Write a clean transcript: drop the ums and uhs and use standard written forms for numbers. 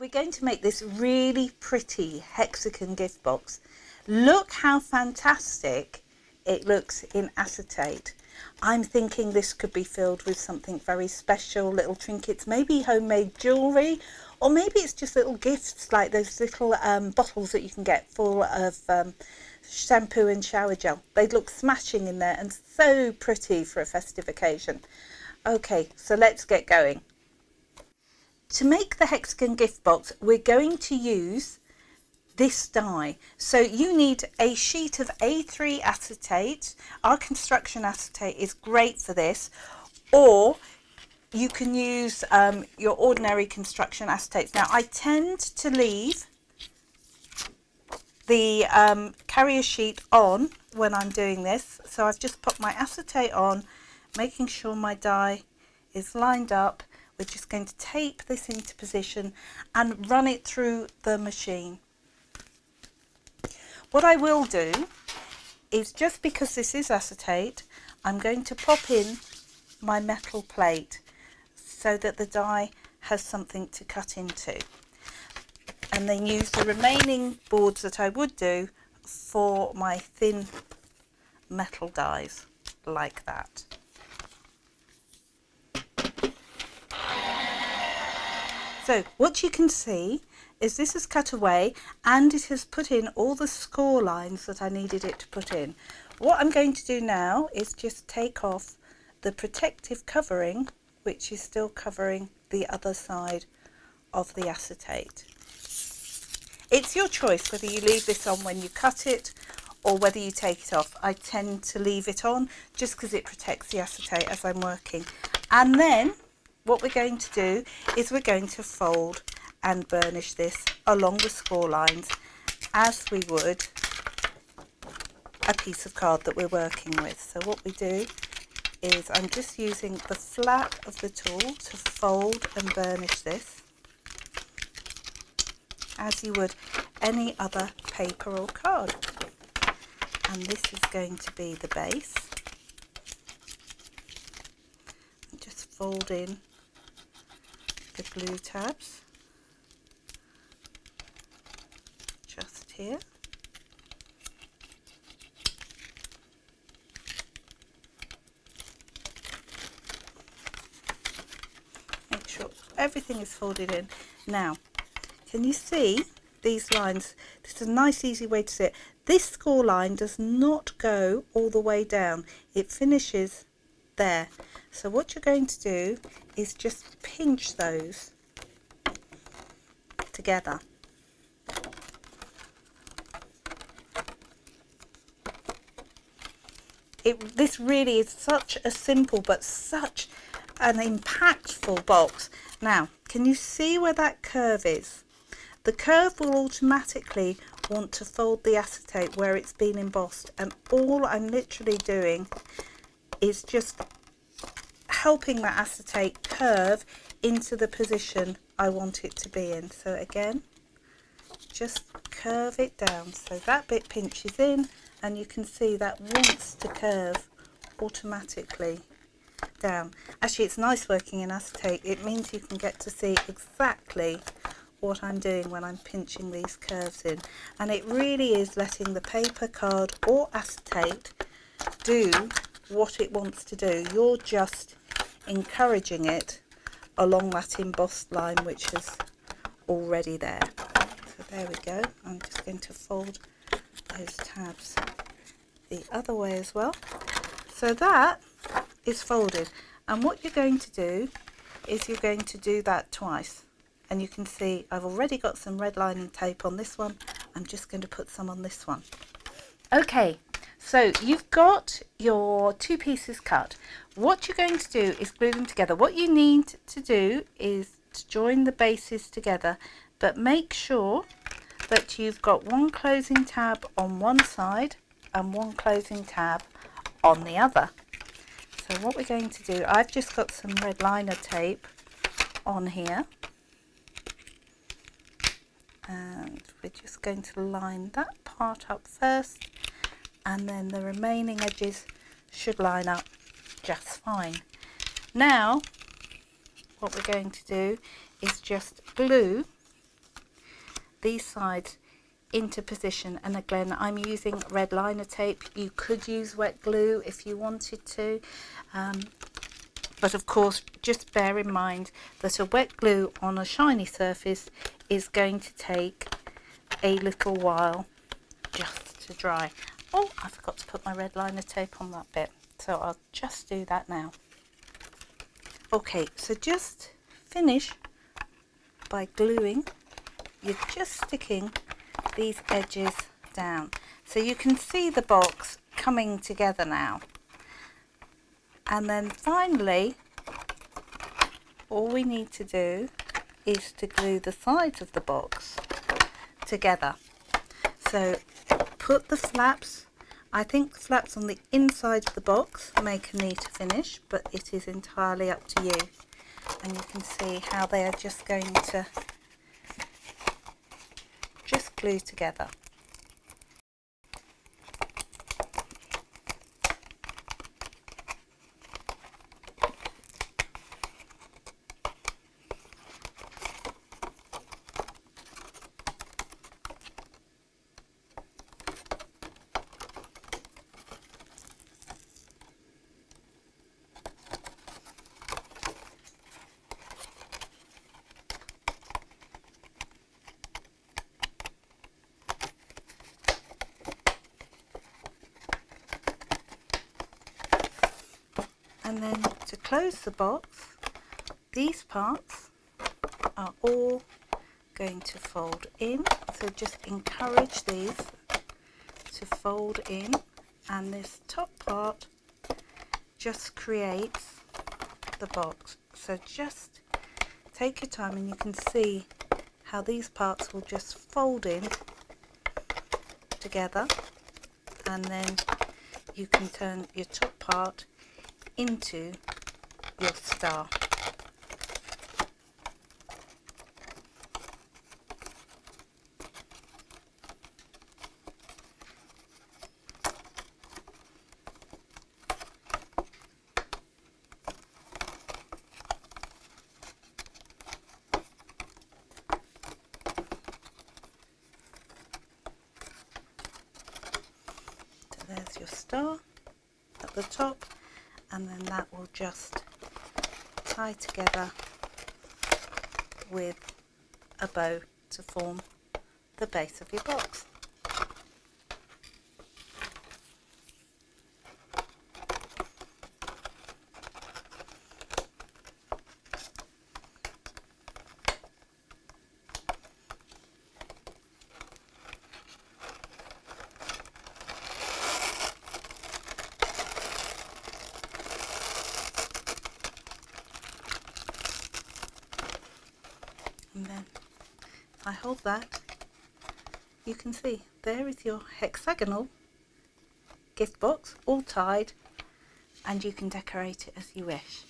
We're going to make this really pretty hexagon gift box. Look how fantastic it looks in acetate. I'm thinking this could be filled with something very special, little trinkets, maybe homemade jewellery, or maybe it's just little gifts like those little bottles that you can get full of shampoo and shower gel. They'd look smashing in there and so pretty for a festive occasion. Okay, so let's get going. To make the hexagon gift box, we're going to use this die. So you need a sheet of A3 acetate. Our construction acetate is great for this, or you can use your ordinary construction acetates. Now I tend to leave the carrier sheet on when I'm doing this, so I've just put my acetate on, making sure my die is lined up. We're just going to tape this into position and run it through the machine. What I will do is, just because this is acetate, I'm going to pop in my metal plate so that the die has something to cut into, and then use the remaining boards that I would do for my thin metal dies, like that. So what you can see is this has cut away and it has put in all the score lines that I needed it to put in. What I'm going to do now is just take off the protective covering, which is still covering the other side of the acetate. It's your choice whether you leave this on when you cut it or whether you take it off. I tend to leave it on just because it protects the acetate as I'm working. And then what we're going to do is we're going to fold and burnish this along the score lines as we would a piece of card that we're working with. So what we do is I'm just using the flat of the tool to fold and burnish this as you would any other paper or card. And this is going to be the base. And just fold in the glue tabs just here. Make sure everything is folded in. Now, can you see these lines? This is a nice easy way to see it. This score line does not go all the way down. It finishes there. So what you're going to do is just pinch those together. This really is such a simple but such an impactful box. Now, can you see where that curve is? The curve will automatically want to fold the acetate where it's been embossed, and all I'm literally doing is just helping that acetate curve into the position I want it to be in. So again, just curve it down so that bit pinches in, and you can see that wants to curve automatically down. Actually, it's nice working in acetate. It means you can get to see exactly what I'm doing when I'm pinching these curves in, and it really is letting the paper, card or acetate do what it wants to do. You're just encouraging it along that embossed line which is already there. So there we go. I'm just going to fold those tabs the other way as well. So that is folded, and what you're going to do is you're going to do that twice. And you can see I've already got some red lining tape on this one. I'm just going to put some on this one. Okay, so you've got your two pieces cut. What you're going to do is glue them together. What you need to do is to join the bases together, but make sure that you've got one closing tab on one side and one closing tab on the other. So what we're going to do, I've just got some red liner tape on here, and we're just going to line that part up first, and then the remaining edges should line up just fine. Now what we're going to do is just glue these sides into position. And again, I'm using red liner tape. You could use wet glue if you wanted to, but of course just bear in mind that a wet glue on a shiny surface is going to take a little while just to dry. Oh, I forgot to put my red liner tape on that bit, so I'll just do that now. Okay, so just finish by gluing. You're just sticking these edges down, so you can see the box coming together now. And then finally, all we need to do is to glue the sides of the box together. So put the flaps, I think the flaps on the inside of the box make a neater finish, but it is entirely up to you. And you can see how they are just going to just glue together. And then to close the box, these parts are all going to fold in, so just encourage these to fold in, and this top part just creates the box. So just take your time, and you can see how these parts will just fold in together, and then you can turn your top part into your star. So there's your star at the top, and then that will just tie together with a bow to form the base of your box. And then if I hold that, you can see there is your hexagonal gift box all tied, and you can decorate it as you wish.